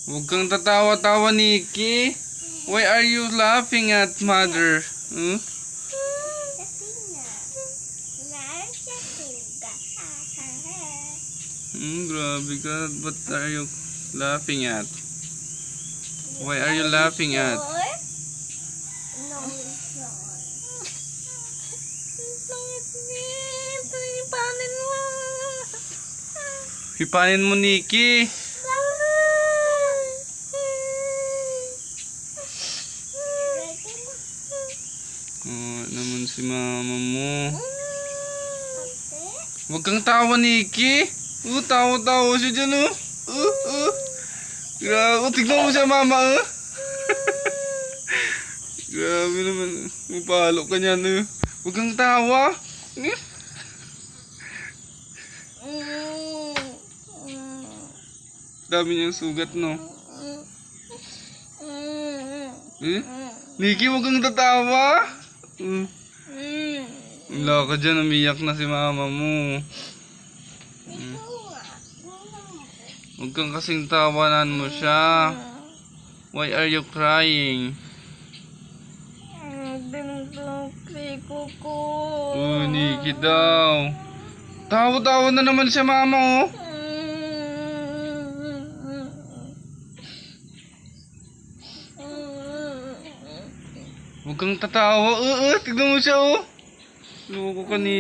Huwag kang tatawa-tawa, Nikki. Why are you laughing at mother? Hmm? Grabe ka. What are you laughing at? Why are you laughing at? No, it's not. Hipanin mo, Nikki. Oh, naman si mama mo. Huwag kang tawa, Nikki. Tawa-tawa siya dyan, oh. Grabe, tignan mo siya, mama, oh. Grabe naman. Mapalo ka niyan, oh. Huwag kang tawa. Dami niyang sugat, no? Nikki, huwag kang tatawa. Wala ka dyan, umiyak na si mama mo. Huwag kang kasing tawanan mo siya. Why are you crying? Nikki daw. Tawa-tawa na naman siya, mama, oh. Huwag kang tatawa. Tignan mo siya, oh. Loko ka, Nikki.